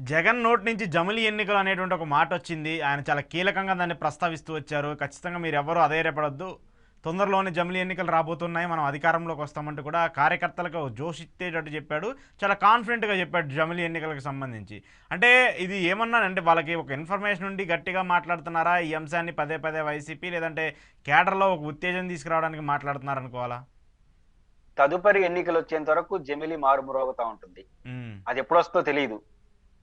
జగన్ నోటి నుంచి జమిలి ఎన్నికలు అనేటువంటి ఒక మాట వచ్చింది. ఆయన చాలా కీలకంగా దాన్ని ప్రస్తావిస్తూ వచ్చారు. ఖచ్చితంగా మీరెవ్వరూ అధైర్యపడొద్దు. తొందరలోనే జమిలి ఎన్నికలు రాబోతున్నాయి. మనం అధికారంలోకి వస్తామంటూ కూడా కార్యకర్తలకు జోష్ ఇచ్చేటట్టు చెప్పాడు. చాలా కాన్ఫిడెంట్‌గా చెప్పాడు జమిలి ఎన్నికలకు సంబంధించి. అంటే ఇది ఏమన్నానంటే వాళ్ళకి ఒక ఇన్ఫర్మేషన్ ఉండి గట్టిగా మాట్లాడుతున్నారా? ఈ అంశాన్ని పదే పదే వైసీపీ లేదంటే కేడర్‌లో ఒక ఉత్తేజం తీసుకురావడానికి మాట్లాడుతున్నారనుకోవాలా? తదుపరి ఎన్నికలొచ్చేంత వరకు జమిలి మారుమ్రోగుతా ఉంటుంది. హ్మ్. అదెప్పుడొస్తుందో తెలీదు.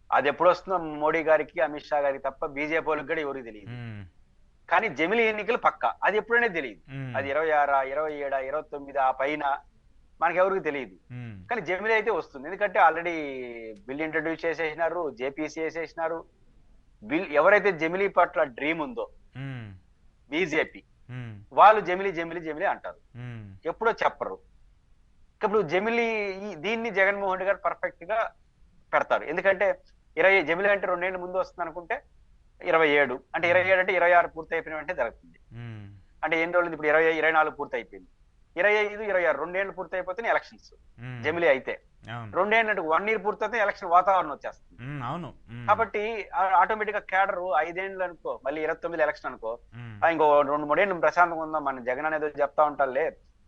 అదెప్పుడొస్తుందో మోడీ గారికి, అమిత్ షా గారికి తప్ప బీజేపీవోళ్ళకి గూడా ఎవరికీ తెలీదు. హ్మ్. కానీ జమిలి ఎన్నికలు పక్కా. అది ఎప్పుడనేది తెలీదు. హ్మ్. అది 26 27 29 ఆ పైన మనకెవరికీ తెలీదు. హ్మ్. కానీ జమిలి అయితే వస్తుంది. ఎందుకంటే ఆల్రెడీ బిల్ ఇంట్రొడ్యూస్ చేసేసినారు. జేపీసీ ఏసేసినారు. ఎవరైతే జమిలి పట్ల డ్రీమ్ ఉందో హ్మ్. బీజేపీ హ్మ్. వాళ్ళు జమిలి, జమిలి, జమిలి అంటారు. హ్మ్. ఎప్పుడో చెప్పరు. ఇప్పుడు జమిలి దీన్ని జగన్మోహన్ రెడ్డి గారు పర్ఫెక్ట్ గా పెడతారు. ఎందుకంటే 20 జమిలి అంటే 2 ఏళ్ల ముందు వస్తుందనుకుంటే 27 అంటే 27 అంటే 26 పూర్తయిపోయిన వెంటనే జరుగుతుంది. హ్మ్. అంటే ఎన్ని రోజులు ఇప్పుడు 20, 24 పూర్తయిపోయింది. 25, 26 2 ఏళ్లు పూర్తయిపోతేనే ఎలక్షన్స్. హ్మ్. జమిలి అయితే. అవును. 2 ఏళ్ళు అంటే 1 ఇయర్ పూర్తయితే ఎలక్షన్ వాతావరణం వచ్చేస్తుంది. హ్మ్. అవును. హ్మ్. కాబట్టి ఆటోమేటిక్ గా క్యాడర్ 5 ఏళ్ళు అనుకో మళ్ళీ 29 ఎలక్షన్ అనుకో హ్మ్. ఇంకో 2, 3 ఏళ్ళు ప్రశాంతంగా ఉందాం. మన జగన్ అనేది చెప్తా ఉంటారులే.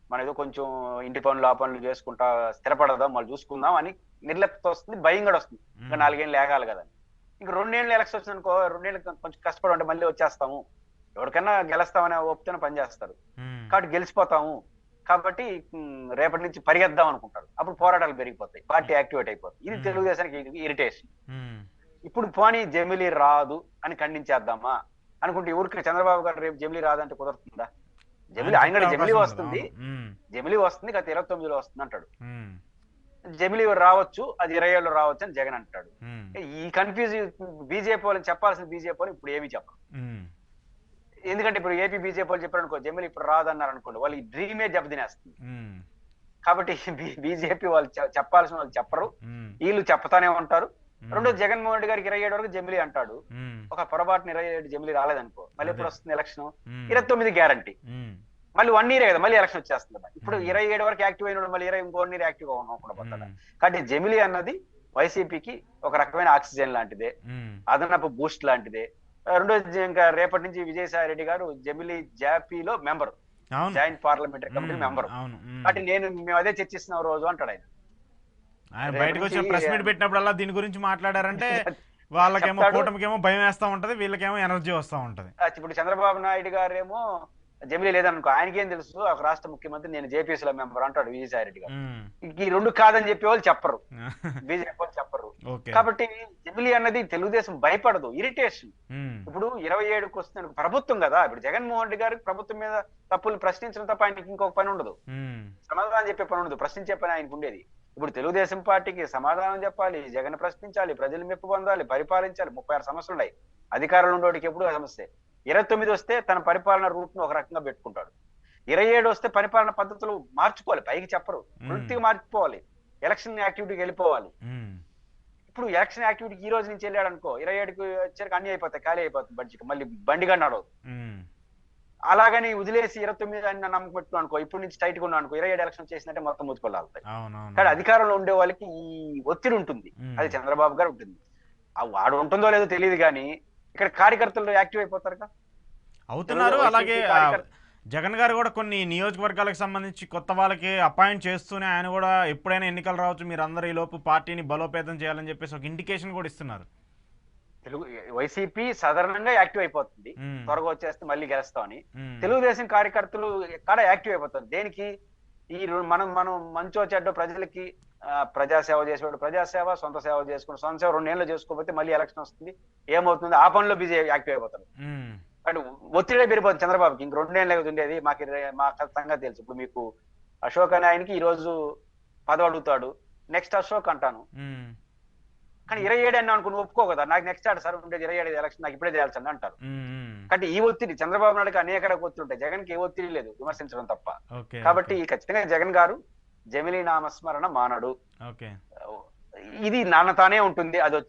మనం ఏదో కొంచెం ఇంటి పనులు ఆ పనులు చేసుకుంటా స్థిరపడదాం మళ్ళీ చూసుకుందాం అని నిర్లిప్త వస్తుంది. భయం కూడా వస్తుంది. ఇంకా హ్మ్. 4 ఏళ్ళు లేగాలి కదా! ఇంక 2 ఏళ్ళు ఎలక్షన్ వచ్చిందనుకో 2 ఏళ్ళు కొంచెం కష్టపడి ఉంటే మళ్ళీ వచ్చేస్తాము. ఎవరికైనా గెలుస్తామనే ఓప్తోనే పనిచేస్తారు. హ్మ్. కాబట్టి గెలిచిపోతాము. కాబట్టి రేపటి నుంచి పరిగెత్తాం అనుకుంటారు. అప్పుడు పోరాటాలు పెరిగిపోతాయి. పార్టీ యాక్టివేట్ అయిపోతుంది. ఇది హ్మ్. తెలుగుదేశానికి ఇరిటేషన్. హ్మ్. ఇప్పుడు పోనీ జమిలీ రాదు అని ఖండించేద్దామా అనుకుంటే ఊరికే చంద్రబాబు గారు రేపు జమిలీ రాదంటే కుదురుతుందా? ఆయన జమిలీ ఆయన చెప్పే కూడా జమిలీ అవకాశం ఉండదు. వస్తుంది. అవును. హ్మ్. జమిలీ వస్తుంది గత 29లో వస్తుంది అంటాడు. హ్మ్. జమిలీ రావచ్చు. అది 27లో రావచ్చు అని జగన్ అంటాడు. హ్మ్. ఈ కన్‌ఫ్యూజ్ బీజేపీ వాళ్ళని చెప్పాల్సిన బీజేపీ వాళ్ళు ఇప్పుడు ఏమీ చెప్పరు. హ్మ్. ఎందుకంటే ఇప్పుడు ఏపీ బీజేపీ వాళ్ళు చెప్పారనుకో జమిలీ ఇప్పుడు రాదన్నారనుకోండి. వాళ్ళ డ్రీమే దెబ్బతినేస్తుంది. హ్మ్. కాబట్టి బీజేపీ వాళ్ళు చెప్పాల్సిన వాళ్ళు చెప్పరు. హ్మ్. ఈళ్ళు చెప్తానే ఉంటారు. హ్మ్. రెండోది జగన్మోహన్ రెడ్డి గారికి 27 వరకు జమిలీ అంటాడు. హ్మ్. ఒక పొరపాటున 27 జమిలీ రాలేదనుకో మళ్ళీ అదే. ఎప్పుడొస్తుంది ఎలక్షను? హ్మ్. 29 గ్యారంటీ. హ్మ్. మళ్ళీ 1 ఇయరే కదా! మళ్ళీ ఎలక్షన్ వచ్చేస్తుంది కదా! ఇప్పుడు హ్మ్. 27 వరకు యాక్టివ్ అయినోడు మళ్ళీ ఇంకో 1 ఇయర్ యాక్టివ్‌గా అవ్వకుండా పోతాడా? హ్మ్. కాబట్టి జమిలీ అన్నది వైసీపీకి ఒక రకమైన ఆక్సిజన్ లాంటిదే. హ్మ్. అదనపు బూస్ట్ లాంటిదే. రెండోది ఇంకా రేపటి నుంచి విజయసాయి రెడ్డి గారు జమిలీ జాపీలో మెంబరు. అవును. జాయింట్ పార్లమెంటరీ కమిటీలో హ్మ్. మెంబరు. అవును. హ్మ్. కాబట్టి మేము అదే చర్చిస్తున్నాం రోజు అంటాడాయన. ఆయన రేపటి నుంచి బయటకొచ్చిన ప్రెస్ మీట్ పెట్టినప్పుడల్లా దీని గురించి మాట్లాడారంటే వాళ్ళకేమో చెప్తాడు. కూటమికేమో భయమేస్తా ఉంటది. వీళ్ళకేమో ఎనర్జీ వస్తా ఉంటది. ఇప్పుడు చంద్రబాబు నాయుడు గారేమో జమిలీ లేదనుకో ఆయనకేం తెలుసు ఒక రాష్ట్ర ముఖ్యమంత్రి నేను జేపీసీలో మెంబర్ అంటాడు విజయసాయి రెడ్డి గారు. హ్మ్. ఈ 2 కాదని చెప్పేవాళ్ళు చెప్పరు. బీజేపీ వాళ్ళు చెప్పరు. ఓకే. కాబట్టి జమిలీ అన్నది తెలుగుదేశం భయపడదు. ఇరిటేషన్. హ్మ్. ఇప్పుడు 27కి వస్తుంది ప్రభుత్వం గదా! ఇప్పుడు జగన్మోహన్ రెడ్డి గారికి ప్రభుత్వం మీద తప్పులు ప్రశ్నించడం తప్ప ఆయనకి ఇంకొక పని ఉండదు. హ్మ్. సమాధానం చెప్పే పని ఉండదు. ప్రశ్నించే పని ఆయనకుండేది. ఇప్పుడు తెలుగుదేశం పార్టీకి సమాధానం చెప్పాలి. జగన్ ప్రశ్నించాలి. ప్రజలు మెప్పు పొందాలి. పరిపాలించాలి. 36 సమస్యలున్నాయి. అధికారంలో ఉన్నోడికి ఎప్పుడు ఆ సమస్యే. 29 వస్తే తన పరిపాలన రూట్‌ను ఒక రకంగా పెట్టుకుంటాడు. 27 వస్తే పరిపాలన పద్ధతులు మార్చుకోవాలి. పైకి చెప్పరు. హ్మ్. పూర్తిగా మార్చుకోవాలి. ఎలక్షన్ యాక్టివిటీకి వెళ్ళిపోవాలి. హ్మ్. ఇప్పుడు ఎలక్షన్ యాక్టివిటీకి ఈ రోజు నుంచి వెళ్ళాడనుకో 27కి వచ్చేసరికి అన్నీ అయిపోతాయి. ఖాళీ అయిపోతుంది బడ్జెట్. మళ్ళీ బండి కూడా నడవదు. హ్మ్. అలాగని వదిలేసి 29 అని నమ్మకం పెట్టుకున్నావు అనుకో, ఇప్పుడు నుంచి టైట్‌గా ఉన్నావు అనుకో, 27 ఎలక్షన్ చేసినట్టే మొత్తం మూతికొల్లాలుతాయి. కానీ అవునవునవును. అధికారంలో ఉండే వాళ్ళకి ఈ ఒత్తిడి ఉంటుంది. హ్మ్. అది చంద్రబాబు గారు ఉంటుంది. వాడు ఉంటుందో లేదో తెలీదు గానీ, ఇక్కడ కార్యకర్తలు యాక్టివ్ అయిపోతారుగా. అవుతున్నారు. అలాగే వైసీపీ కార్యకర్త జగన్ గారు గూడా కొన్ని నియోజకవర్గాలకు సంబంధించి కొత్త వాళ్ళకి అపాయింట్ చేస్తూనే ఆయన గూడా ఎప్పుడైనా ఎన్నికలు రావచ్చు. మీరందరూ ఈలోపు పార్టీని బలోపేతం చేయాలని చెప్పేసి ఒక ఇండికేషన్ గూడా ఇస్తున్నారు. తెలుగు వైసీపీ సాధారణంగా యాక్టివ్ అయిపోతుంది. హ్మ్. త్వరగా వచ్చేస్తే మళ్ళీ గెలుస్తామని. హ్మ్. తెలుగుదేశం కార్యకర్తలు ఎక్కడ యాక్టివ్ అయిపోతారు. దేనికి? మనం మనం మంచో చెడ్డో ప్రజలకి ప్రజాసేవ చేసేవాడు ప్రజాసేవ, సొంత సేవ చేసుకుంటూ సొంత సేవ 2 ఏళ్ళు చేసుకోకపోతే మళ్ళీ ఎలక్షన్ వస్తుంది. ఏమవుతుంది? ఆ పనిలో బిజీ యాక్టివ్ అయిపోతారు. హ్మ్. అంటే ఒత్తిడే పెరిగిపోతుంది చంద్రబాబుకి. ఇంక 2 ఏళ్ళే కదా ఉండేది. మా సంగతి తెలుసు. ఇప్పుడు మీకు అశోక్ అనే ఆయనకి ఈ రోజు పదవి అడుగుతాడు. నెక్స్ట్ అశోక్ అంటాను. హ్మ్. కానీ 27 అన్నావు అనుకో నువ్వు ఒప్పుకోవు కదా! నాకు నెక్స్ట్ ఆడ సార్ ఉండేది 27 ఎలక్షన్ నాకు ఇప్పుడే చేయాల్సింది అంటారు. హ్మ్. హ్మ్. కాబట్టి ఈ ఒత్తిడి చంద్రబాబు నాయుడుకి అనేక రకాల ఒత్తిడుంటాయి. జగన్‌కి ఏ ఒత్తిడి లేదు విమర్శించడం తప్ప. ఓకే. ఓకే. కాబట్టి ఖచ్చితంగా జగన్ గారు జమిలీ నామస్మరణ మానడు. ఓకే. ఇది నాన్నతానే ఉంటుంది. అదొచ్చి